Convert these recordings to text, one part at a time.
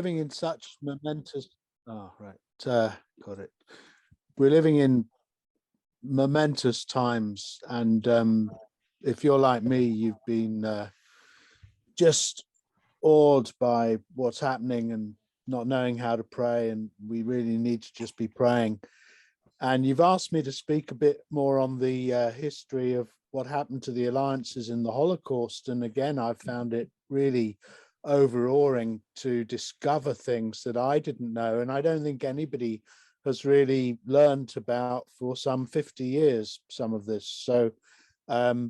living in such momentous. Oh, right. Got it. We're living in momentous times, and if you're like me, you've been just awed by what's happening and not knowing how to pray, and we really need to just be praying. And you've asked me to speak a bit more on the history of what happened to the alliances in the Holocaust. And again, I've found it really overawing to discover things that I didn't know. And I don't think anybody has really learned about for some 50 years, some of this. So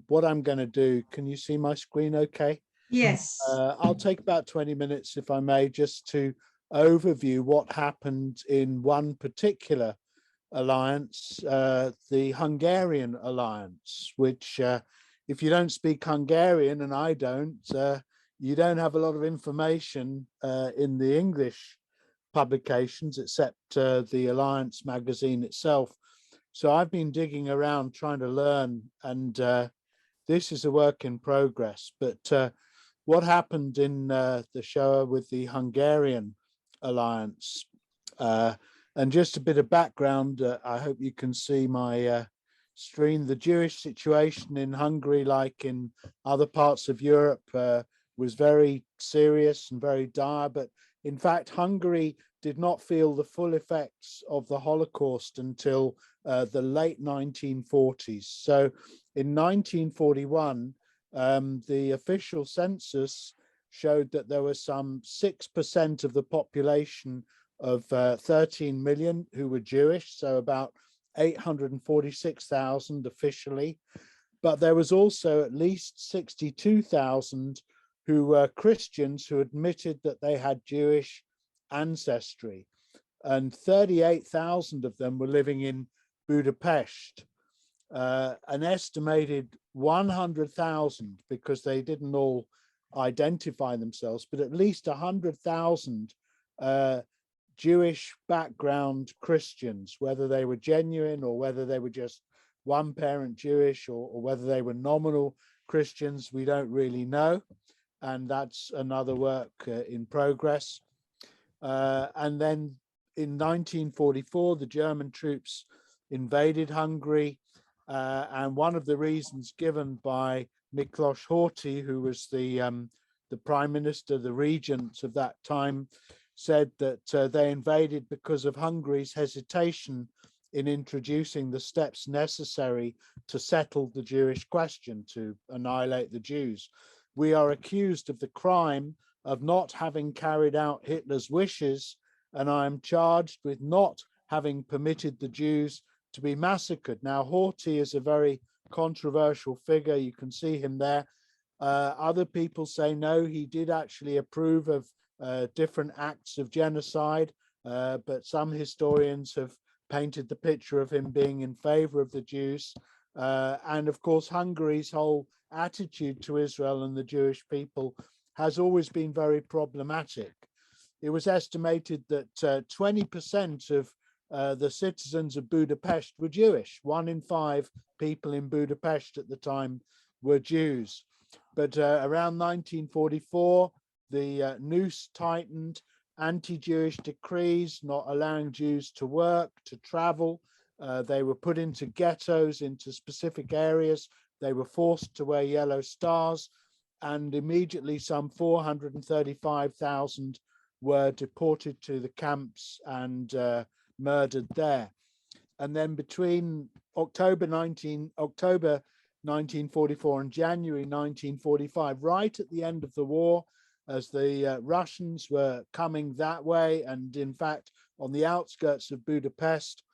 what I'm going to do, can you see my screen okay? Yes. I'll take about 20 minutes, if I may, just to overview what happened in one particular alliance, the Hungarian alliance, which if you don't speak Hungarian, and I don't, you don't have a lot of information in the English publications, except the Alliance magazine itself. So I've been digging around trying to learn, and this is a work in progress. But what happened in the Shoah with the Hungarian alliance? And just a bit of background, I hope you can see my screen. The Jewish situation in Hungary, like in other parts of Europe, was very serious and very dire. But in fact, Hungary did not feel the full effects of the Holocaust until the late 1940s. So in 1941, the official census showed that there was some 6% of the population of 13 million who were Jewish, so about 846,000 officially. But there was also at least 62,000 who were Christians who admitted that they had Jewish ancestry. And 38,000 of them were living in Budapest. An estimated 100,000, because they didn't all identify themselves, but at least 100,000 Jewish background Christians, whether they were genuine or whether they were just one parent Jewish, or whether they were nominal Christians, we don't really know. And that's another work in progress. And then in 1944, the German troops invaded Hungary. And one of the reasons given by Miklos Horthy, who was the prime minister, the regent of that time, said that they invaded because of Hungary's hesitation in introducing the steps necessary to settle the Jewish question, to annihilate the Jews. We are accused of the crime of not having carried out Hitler's wishes, and I am charged with not having permitted the Jews to be massacred. Now, Horthy is a very controversial figure. You can see him there. Other people say no, he did actually approve of different acts of genocide, but some historians have painted the picture of him being in favor of the Jews. And of course, Hungary's whole attitude to Israel and the Jewish people has always been very problematic. It was estimated that 20% of the citizens of Budapest were Jewish. 1 in 5 people in Budapest at the time were Jews. But around 1944, the noose tightened, anti-Jewish decrees not allowing Jews to work, to travel. They were put into ghettos, into specific areas. They were forced to wear yellow stars, and immediately some 435,000 were deported to the camps and murdered there. And then between October 1944 and January 1945, right at the end of the war, as the Russians were coming that way, and in fact on the outskirts of Budapest,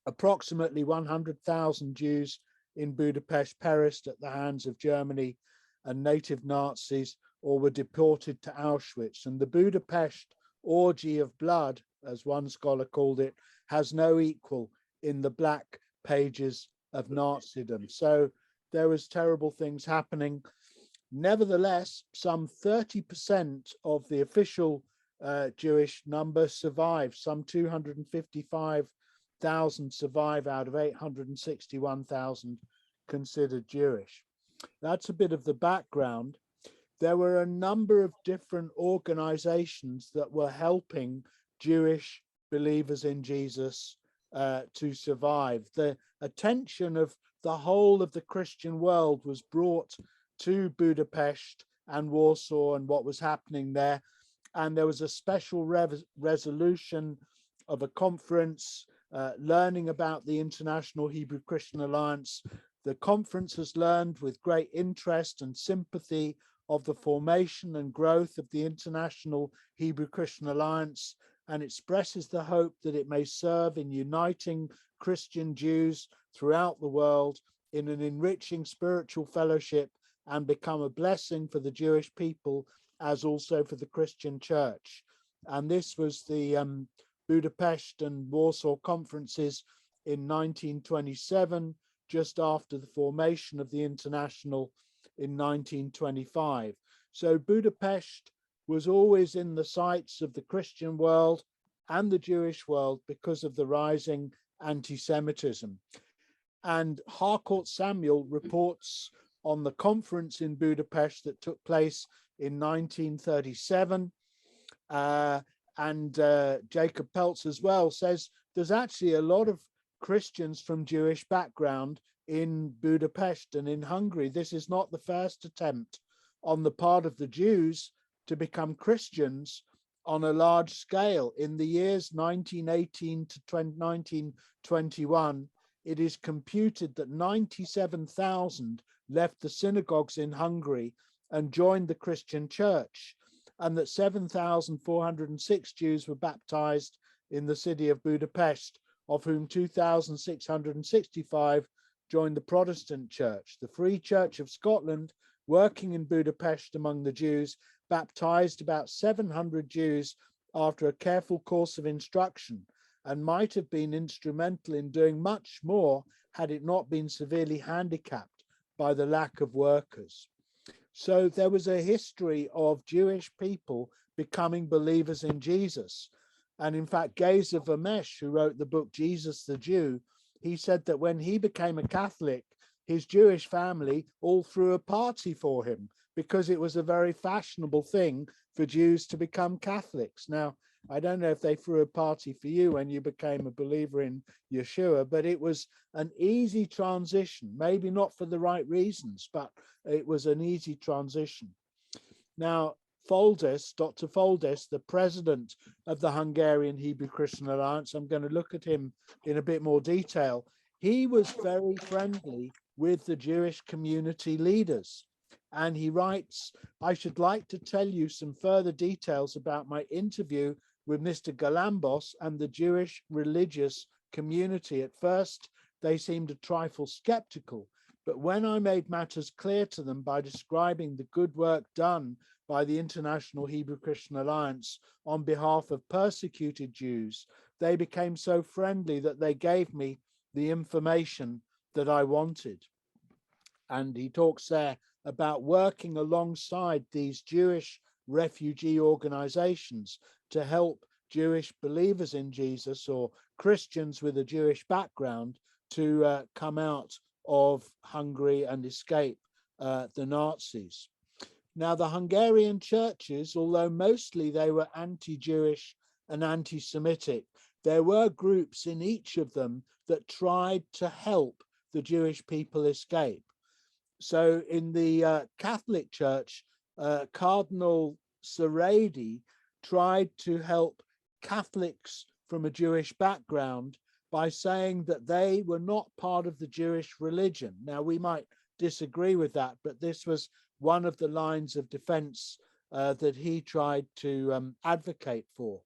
approximately 100,000 Jews in Budapest perished at the hands of Germany and native Nazis, or were deported to Auschwitz. And the Budapest orgy of blood, as one scholar called it, has no equal in the black pages of Nazism. So there was terrible things happening. Nevertheless, some 30% of the official Jewish number survived. Some 255,000 survive out of 861,000 considered Jewish. That's a bit of the background. there were a number of different organizations that were helping Jewish believers in Jesus to survive. The attention of the whole of the Christian world was brought to Budapest and Warsaw and what was happening there. And there was a special resolution of a conference learning about the International Hebrew Christian Alliance. The conference has learned with great interest and sympathy of the formation and growth of the International Hebrew Christian Alliance, and expresses the hope that it may serve in uniting Christian Jews throughout the world in an enriching spiritual fellowship and become a blessing for the Jewish people as also for the Christian church. And this was the Budapest and Warsaw conferences in 1927, just after the formation of the International in 1925. So Budapest was always in the sights of the Christian world and the Jewish world because of the rising anti-Semitism. And Harcourt Samuel reports on the conference in Budapest that took place in 1937. Jacob Peltz as well says there's actually a lot of Christians from Jewish background in Budapest and in Hungary. This is not the first attempt on the part of the Jews to become Christians on a large scale. In the years 1918 to 1921, it is computed that 97,000 left the synagogues in Hungary and joined the Christian church, and that 7,406 Jews were baptized in the city of Budapest, of whom 2,665 joined the Protestant church. The Free Church of Scotland, working in Budapest among the Jews, baptized about 700 Jews after a careful course of instruction, and might have been instrumental in doing much more had it not been severely handicapped by the lack of workers. So there was a history of Jewish people becoming believers in Jesus. And in fact, Geza Vermesh, who wrote the book Jesus the Jew, he said that when he became a Catholic, his Jewish family all threw a party for him because it was a very fashionable thing for Jews to become Catholics. Now, I don't know if they threw a party for you when you became a believer in Yeshua, but it was an easy transition, maybe not for the right reasons, but it was an easy transition. Now, Foldes, Dr. Foldes, the president of the Hungarian Hebrew Christian Alliance, I'm going to look at him in a bit more detail. He was very friendly with the Jewish community leaders. And he writes, I should like to tell you some further details about my interview with Mr. Galambos and the Jewish religious community. At first, they seemed a trifle skeptical, but when I made matters clear to them by describing the good work done by the International Hebrew Christian Alliance on behalf of persecuted Jews, they became so friendly that they gave me the information that I wanted. And he talks there about working alongside these Jewish refugee organizations to help Jewish believers in Jesus or Christians with a Jewish background to come out of Hungary and escape the Nazis. Now, the Hungarian churches, although mostly they were anti-Jewish and anti-Semitic, there were groups in each of them that tried to help the Jewish people escape. So in the Catholic Church, Cardinal Saradi tried to help Catholics from a Jewish background by saying that they were not part of the Jewish religion. Now, we might disagree with that, but this was one of the lines of defense that he tried to advocate for.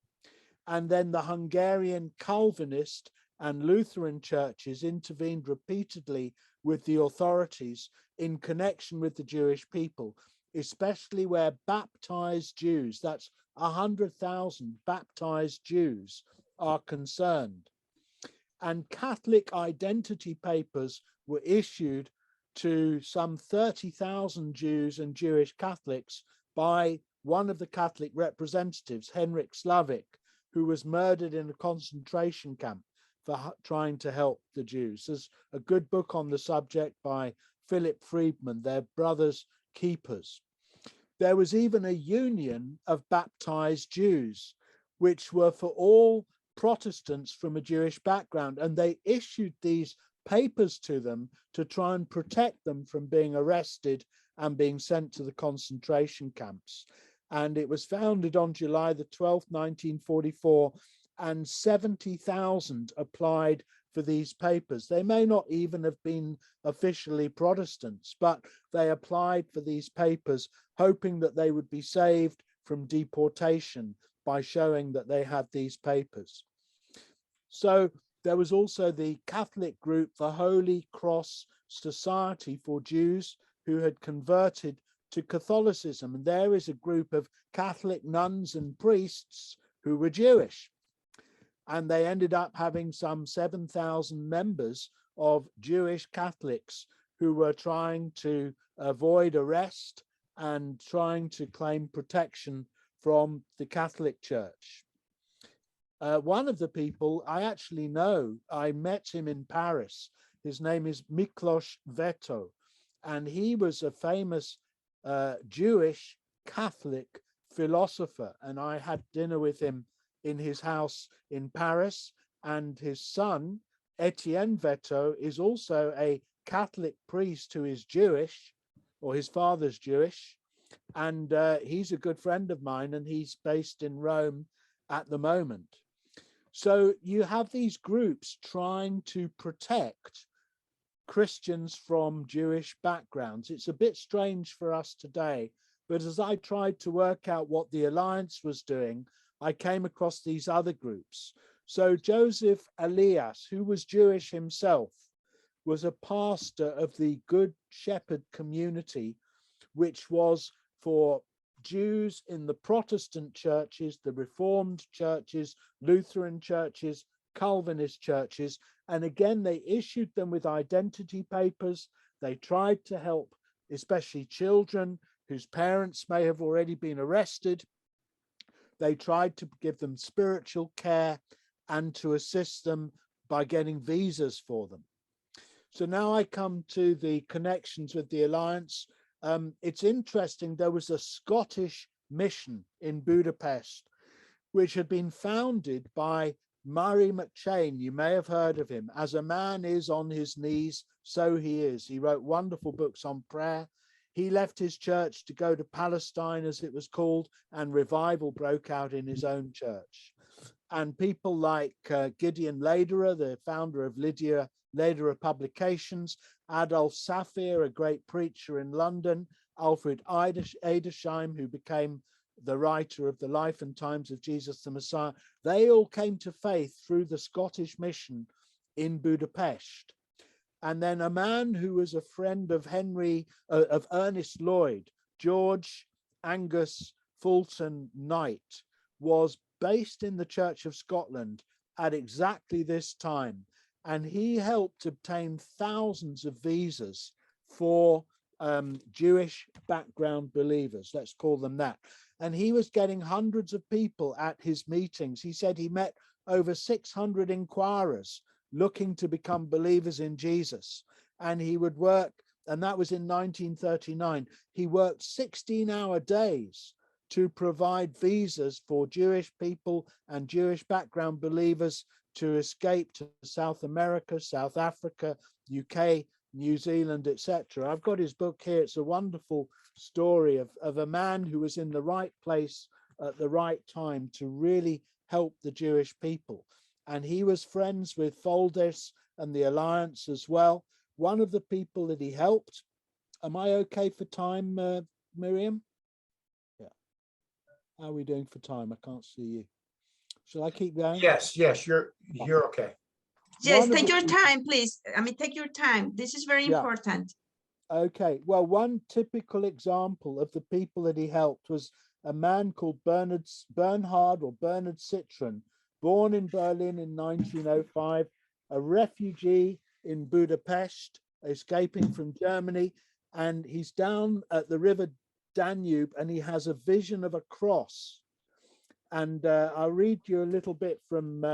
And then the Hungarian Calvinist and Lutheran churches intervened repeatedly with the authorities in connection with the Jewish people, especially where baptized Jews, that's 100,000 baptized Jews, are concerned. And Catholic identity papers were issued to some 30,000 Jews and Jewish Catholics by one of the Catholic representatives, Henryk Slavik, who was murdered in a concentration camp for trying to help the Jews. There's a good book on the subject by Philip Friedman, Their Brothers Keepers. There was even a union of baptized Jews, which were for all Protestants from a Jewish background, and they issued these papers to them to try and protect them from being arrested and being sent to the concentration camps. And it was founded on July the 12th, 1944, and 70,000 applied for these papers. They may not even have been officially Protestants, but they applied for these papers, hoping that they would be saved from deportation by showing that they had these papers. So there was also the Catholic group, the Holy Cross Society for Jews who had converted to Catholicism. And there is a group of Catholic nuns and priests who were Jewish. And they ended up having some 7,000 members of Jewish Catholics who were trying to avoid arrest and trying to claim protection from the Catholic Church. One of the people I actually know, I met him in Paris. His name is Miklos Veto, and he was a famous Jewish Catholic philosopher. And I had dinner with him in his house in Paris, and his son, Etienne Veto, is also a Catholic priest who is Jewish, or his father's Jewish, and he's a good friend of mine, and he's based in Rome at the moment. So you have these groups trying to protect Christians from Jewish backgrounds. It's a bit strange for us today, but as I tried to work out what the Alliance was doing, I came across these other groups. So Joseph Elias, who was Jewish himself, was a pastor of the Good Shepherd community, which was for Jews in the Protestant churches, the Reformed churches, Lutheran churches, Calvinist churches. And again, they issued them with identity papers. They tried to help, especially children whose parents may have already been arrested. They tried to give them spiritual care and to assist them by getting visas for them. So now I come to the connections with the Alliance. It's interesting, there was a Scottish mission in Budapest, which had been founded by Murray McCheyne. You may have heard of him. As a man is on his knees, so he is. He wrote wonderful books on prayer. He left his church to go to Palestine, as it was called, and revival broke out in his own church. And people like Gideon Lederer, the founder of Lederer Publications, Adolf Safir, a great preacher in London, Alfred Edersheim, who became the writer of The Life and Times of Jesus the Messiah, they all came to faith through the Scottish mission in Budapest. And then a man who was a friend of Ernest Lloyd, George Angus Fulton Knight, was based in the Church of Scotland at exactly this time. And he helped obtain thousands of visas for Jewish background believers, let's call them that. And he was getting hundreds of people at his meetings. He said he met over 600 inquirers looking to become believers in Jesus. And he would work, and that was in 1939, he worked 16-hour days to provide visas for Jewish people and Jewish background believers to escape to South America, South Africa, UK, New Zealand, etc. I've got his book here. It's a wonderful story of a man who was in the right place at the right time to really help the Jewish people. And he was friends with Foldes and the Alliance as well. One of the people that he helped, am I okay for time, Miriam? Yeah. How are we doing for time? I can't see you. Shall I keep going? Yes, you're okay. Yes, take your time, please. I mean, take your time. This is very important. Okay. Well, one typical example of the people that he helped was a man called Bernhard Citron, born in Berlin in 1905, a refugee in Budapest, escaping from Germany, and he's down at the river Danube, and he has a vision of a cross. And I'll read you a little bit from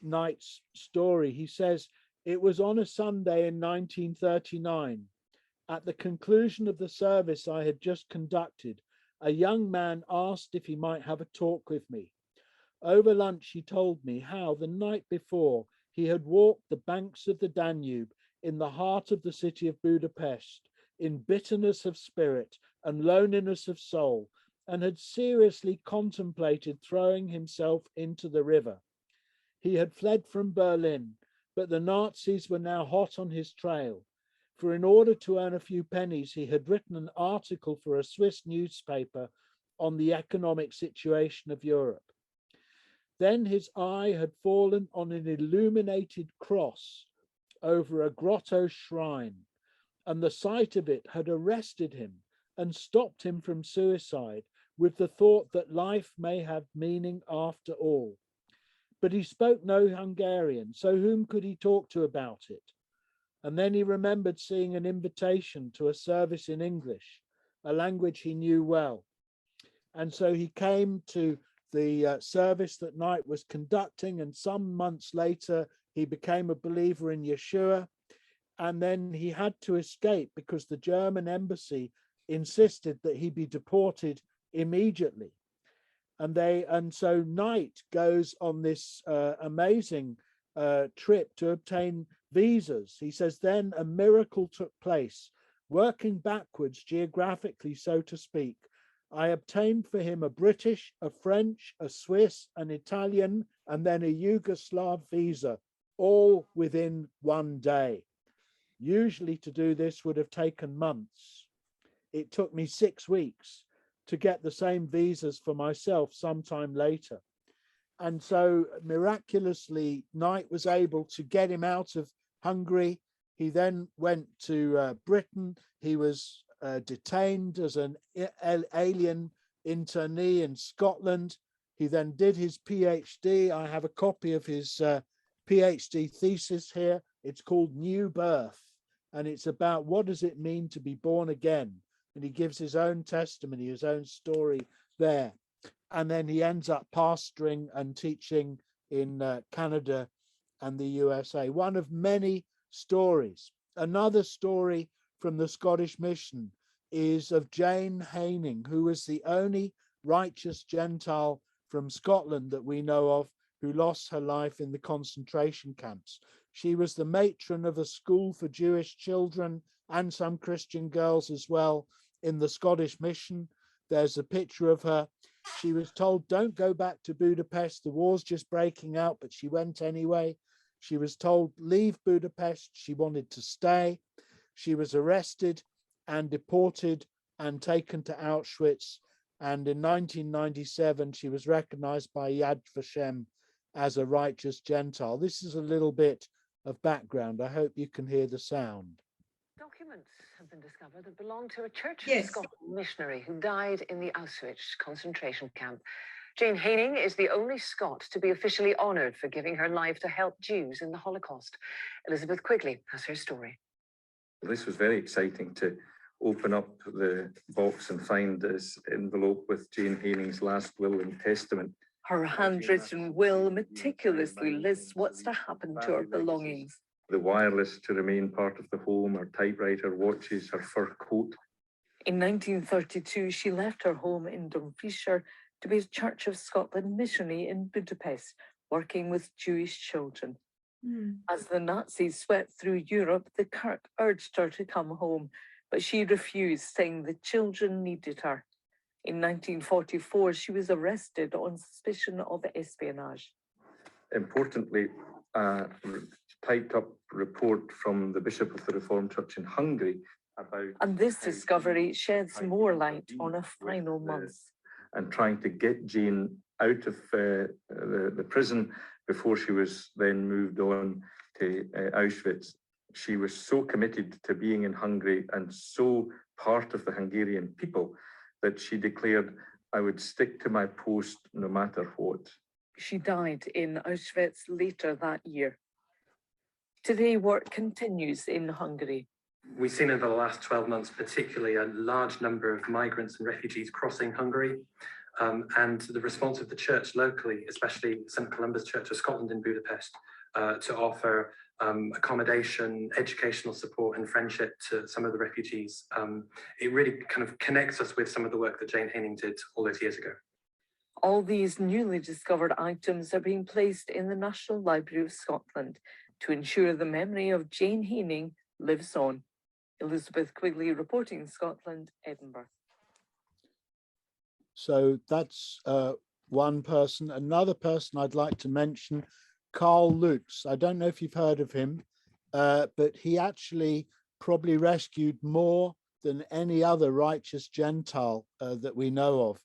Knight's story. He says, "It was on a Sunday in 1939. At the conclusion of the service I had just conducted, a young man asked if he might have a talk with me. Over lunch, he told me how the night before he had walked the banks of the Danube in the heart of the city of Budapest in bitterness of spirit and loneliness of soul, and had seriously contemplated throwing himself into the river. He had fled from Berlin, but the Nazis were now hot on his trail. For in order to earn a few pennies, he had written an article for a Swiss newspaper on the economic situation of Europe. Then his eye had fallen on an illuminated cross over a grotto shrine, and the sight of it had arrested him and stopped him from suicide with the thought that life may have meaning after all. But he spoke no Hungarian, so whom could he talk to about it? And then he remembered seeing an invitation to a service in English, a language he knew well. And so he came to the service that Knight was conducting, and some months later, he became a believer in Yeshua. And then he had to escape because the German embassy insisted that he be deported immediately. And so Knight goes on this amazing trip to obtain visas. He says, then a miracle took place. Working backwards geographically, so to speak, I obtained for him a British, a French, a Swiss, an Italian, and then a Yugoslav visa, all within one day. Usually to do this would have taken months. It took me 6 weeks to get the same visas for myself sometime later. And so miraculously, Knight was able to get him out of Hungary. He then went to Britain. He was detained as an alien internee in Scotland. He then did his PhD. I have a copy of his PhD thesis here. It's called New Birth, and it's about what does it mean to be born again. And he gives his own testimony, his own story there. And then he ends up pastoring and teaching in Canada and the USA. One of many stories. Another story from the Scottish mission is of Jane Haining, who was the only righteous Gentile from Scotland that we know of who lost her life in the concentration camps. She was the matron of a school for Jewish children and some Christian girls as well in the Scottish mission. There's a picture of her. She was told, don't go back to Budapest. The war's just breaking out, but she went anyway. She was told, leave Budapest. She wanted to stay. She was arrested and deported and taken to Auschwitz. And in 1997, she was recognized by Yad Vashem as a righteous Gentile. This is a little bit of background. I hope you can hear the sound. Documents have been discovered that belong to a Church of Yes. Scotland missionary who died in the Auschwitz concentration camp. Jane Haining is the only Scot to be officially honoured for giving her life to help Jews in the Holocaust. Elizabeth Quigley has her story. This was very exciting to open up the box and find this envelope with Jane Haining's last will and testament. Her handwritten will meticulously lists what's to happen to her belongings. The wireless to remain part of the home, her typewriter, watches, her fur coat. In 1932, she left her home in Dumfriesshire to be a Church of Scotland missionary in Budapest, working with Jewish children. As the Nazis swept through Europe, the Kirk urged her to come home, but she refused, saying the children needed her. In 1944, she was arrested on suspicion of espionage. Importantly, a typed up report from the Bishop of the Reformed Church in Hungary about... And this discovery sheds more light on her final months. And trying to get Jane out of the prison before she was then moved on to Auschwitz. She was so committed to being in Hungary and so part of the Hungarian people that she declared, I would stick to my post no matter what. She died in Auschwitz later that year. Today, work continues in Hungary. We've seen over the last 12 months, particularly a large number of migrants and refugees crossing Hungary. And the response of the church locally, especially St. Columba's Church of Scotland in Budapest, to offer accommodation, educational support, and friendship to some of the refugees. It really kind of connects us with some of the work that Jane Haining did all those years ago. All these newly discovered items are being placed in the National Library of Scotland to ensure the memory of Jane Haining lives on. Elizabeth Quigley reporting Scotland, Edinburgh. So that's one person. Another person I'd like to mention, Carl Lutz. I don't know if you've heard of him, but he actually probably rescued more than any other righteous Gentile that we know of.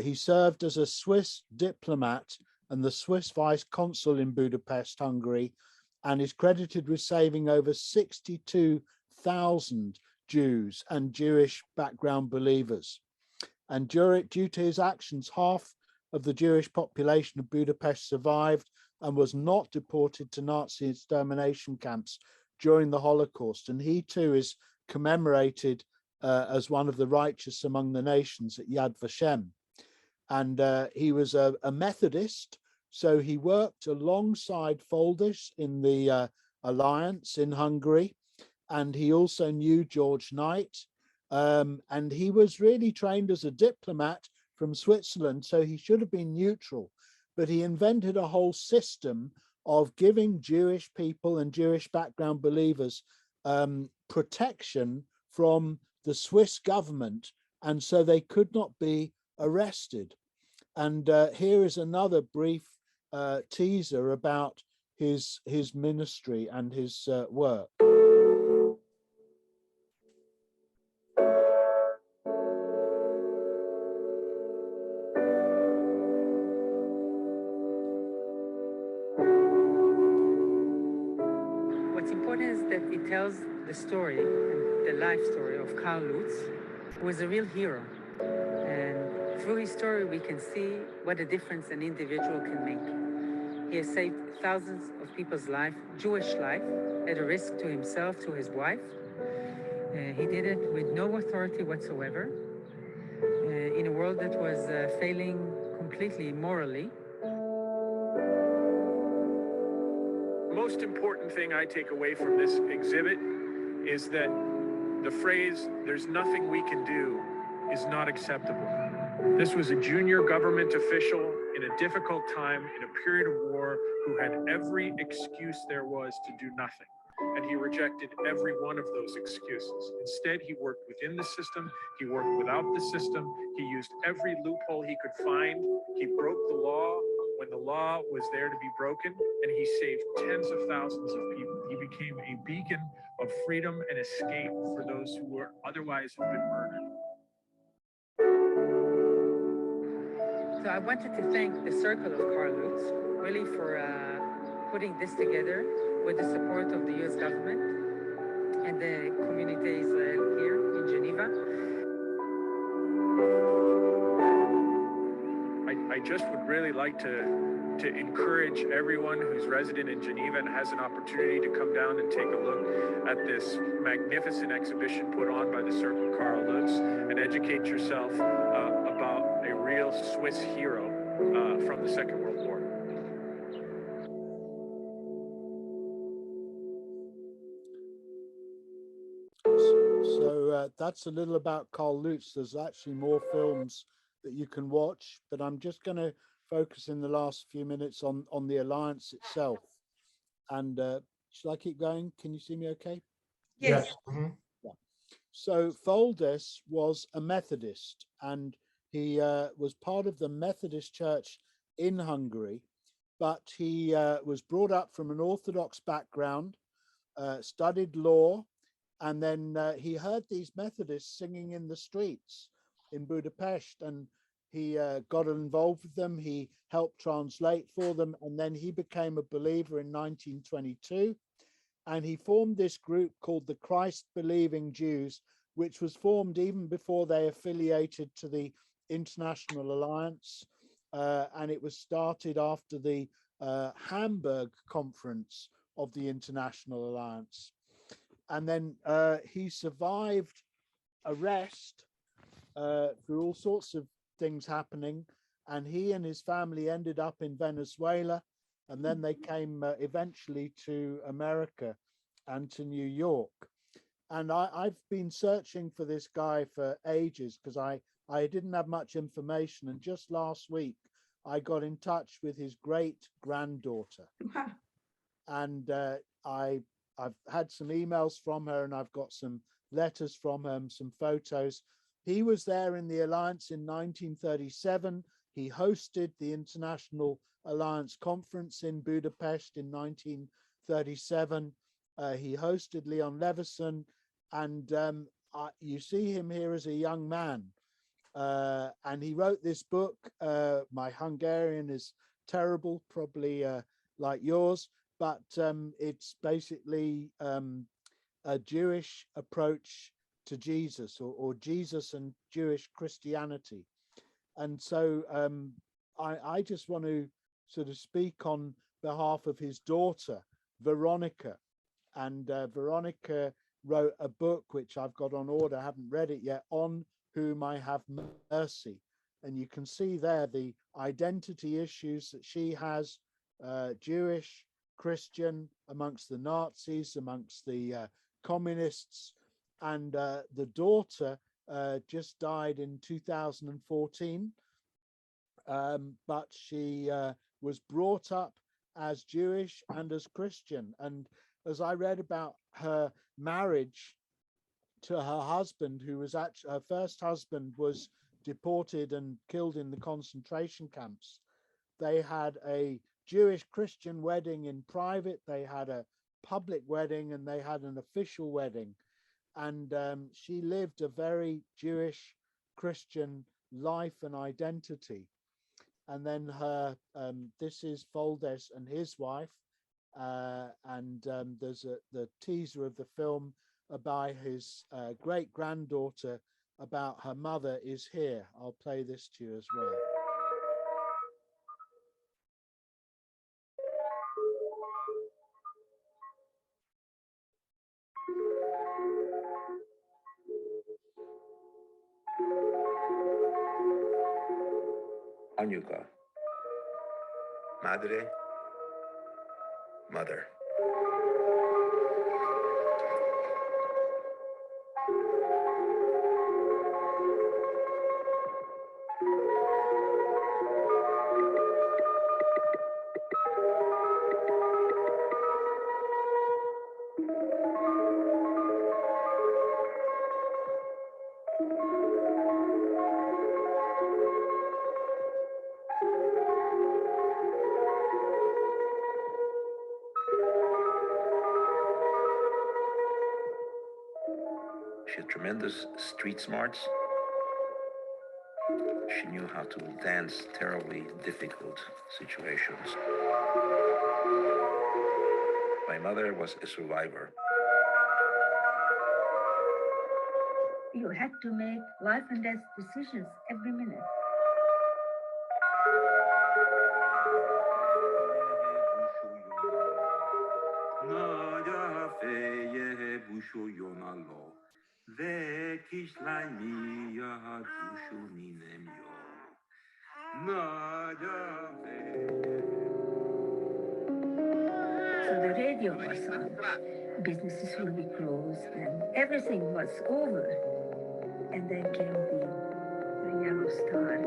He served as a Swiss diplomat and the Swiss vice consul in Budapest, Hungary, and is credited with saving over 62,000 Jews and Jewish background believers. And due to his actions, half of the Jewish population of Budapest survived and was not deported to Nazi extermination camps during the Holocaust. And he too is commemorated as one of the righteous among the nations at Yad Vashem. And he was a Methodist, so he worked alongside Foldes in the alliance in Hungary, and he also knew George Knight. And he was really trained as a diplomat from Switzerland, so he should have been neutral, but he invented a whole system of giving Jewish people and Jewish background believers protection from the Swiss government, and so they could not be arrested. And here is another brief teaser about his ministry and his work. What's important is that it tells the story, and the life story of Carl Lutz, who was a real hero. And through his story, we can see what a difference an individual can make. He has saved thousands of people's life, Jewish life, at a risk to himself, to his wife. He did it with no authority whatsoever, in a world that was failing completely morally. Most important thing I take away from this exhibit is that the phrase, "there's nothing we can do," is not acceptable. This was a junior government official in a difficult time, in a period of war, who had every excuse there was to do nothing. And he rejected every one of those excuses. Instead, he worked within the system, he worked without the system, he used every loophole he could find, he broke the law when the law was there to be broken, and he saved tens of thousands of people. He became a beacon of freedom and escape for those who were otherwise have been murdered. So I wanted to thank the Circle of Carl Lutz, really for putting this together with the support of the US government and the communities here in Geneva. I just would really like to encourage everyone who's resident in Geneva and has an opportunity to come down and take a look at this magnificent exhibition put on by the Circle Carl Lutz and educate yourself about a real Swiss hero from the Second World War. So that's a little about Carl Lutz. There's actually more films that you can watch, but I'm just going to focus in the last few minutes on the alliance itself. And should I keep going? Can you see me okay? Yes. Mhm. Yeah. So Foldes was a Methodist, and he was part of the Methodist Church in Hungary, but he was brought up from an Orthodox background, studied law, and then he heard these Methodists singing in the streets in Budapest, and he got involved with them. He helped translate for them, and then he became a believer in 1922, and he formed this group called the Christ-believing Jews, which was formed even before they affiliated to the International Alliance, and it was started after the Hamburg conference of the International Alliance. And then he survived arrest through all sorts of things happening, and he and his family ended up in Venezuela, and then they came eventually to America and to New York. And I've been searching for this guy for ages because I didn't have much information. And just last week, I got in touch with his great granddaughter. Wow. And I've had some emails from her, and I've got some letters from her, some photos. He was there in the Alliance in 1937. He hosted the International Alliance Conference in Budapest in 1937. He hosted Leon Leveson, and you see him here as a young man. And he wrote this book. My Hungarian is terrible, probably like yours, but it's basically a Jewish approach to Jesus, or Jesus and Jewish Christianity. And so I just want to sort of speak on behalf of his daughter, Veronica. And Veronica wrote a book, which I've got on order, I haven't read it yet, On Whom I Have Mercy. And you can see there the identity issues that she has, Jewish, Christian, amongst the Nazis, amongst the communists. And the daughter just died in 2014, but she was brought up as Jewish and as Christian. And as I read about her marriage to her husband, who was actually, her first husband was deported and killed in the concentration camps. They had a Jewish Christian wedding in private, they had a public wedding, and they had an official wedding. And she lived a very Jewish Christian life and identity. And then her, this is Foldes and his wife, and there's the teaser of the film about his great granddaughter, about her mother, is here. I'll play this to you as well. Anyuka. Madre. Mother. She had tremendous street smarts. She knew how to dance terribly difficult situations. My mother was a survivor. You had to make life and death decisions every minute. So the radio was on. Businesses will be closed and everything was over. And then came the yellow star.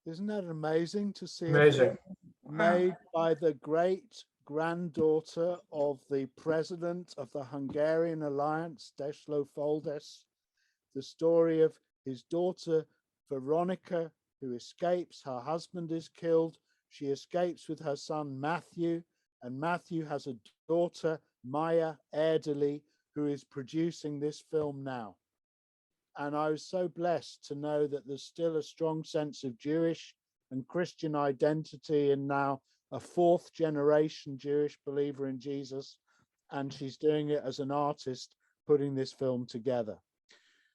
Isn't that amazing to see Amazing. a film made by the great granddaughter of the president of the Hungarian Alliance, Dezso Foldes, the story of his daughter Veronica, who escapes. Her husband is killed. She escapes with her son Matthew, and Matthew has a daughter, Maya Erdely, who is producing this film now. And I was so blessed to know that there's still a strong sense of Jewish and Christian identity, and now a fourth generation Jewish believer in Jesus. And she's doing it as an artist, putting this film together.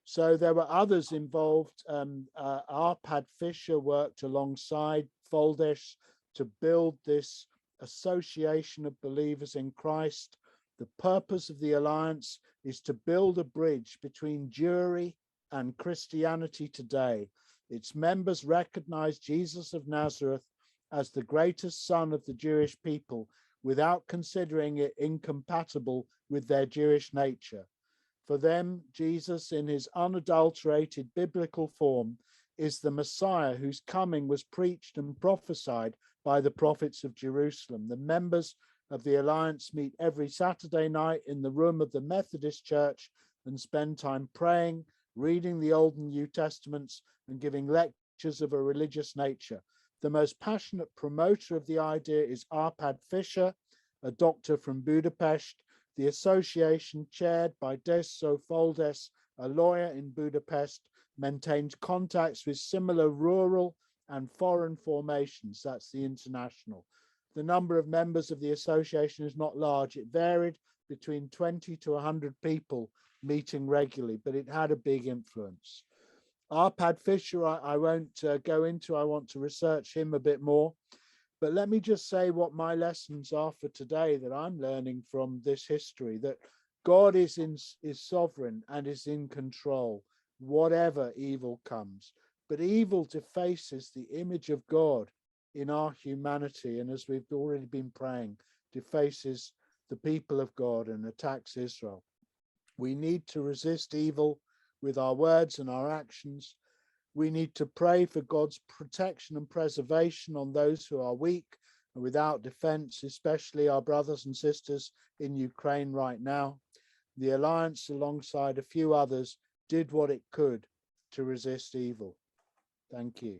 So there were others involved. Arpad Fisher worked alongside Foldes to build this association of believers in Christ. The purpose of the alliance is to build a bridge between Jewry and Christianity today. Its members recognize Jesus of Nazareth as the greatest son of the Jewish people without considering it incompatible with their Jewish nature. For them, Jesus, in his unadulterated biblical form, is the Messiah whose coming was preached and prophesied by the prophets of Jerusalem. The members of the Alliance meet every Saturday night in the room of the Methodist Church and spend time praying, reading the Old and New Testaments, and giving lectures of a religious nature. The most passionate promoter of the idea is Arpad Fisher, a doctor from Budapest. The association, chaired by Dezso Foldes, a lawyer in Budapest, maintains contacts with similar rural and foreign formations. That's the international. The number of members of the association is not large. It varied between 20 to 100 people meeting regularly, but it had a big influence. Arpad Fisher, I won't go into. I want to research him a bit more. But let me just say what my lessons are for today that I'm learning from this history, that God is sovereign and is in control, whatever evil comes. But evil defaces the image of God in our humanity, and as we've already been praying, defaces the people of God and attacks Israel. We need to resist evil with our words and our actions. We need to pray for God's protection and preservation on those who are weak and without defense, especially our brothers and sisters in Ukraine right now. The Alliance, alongside a few others, did what it could to resist evil. Thank you.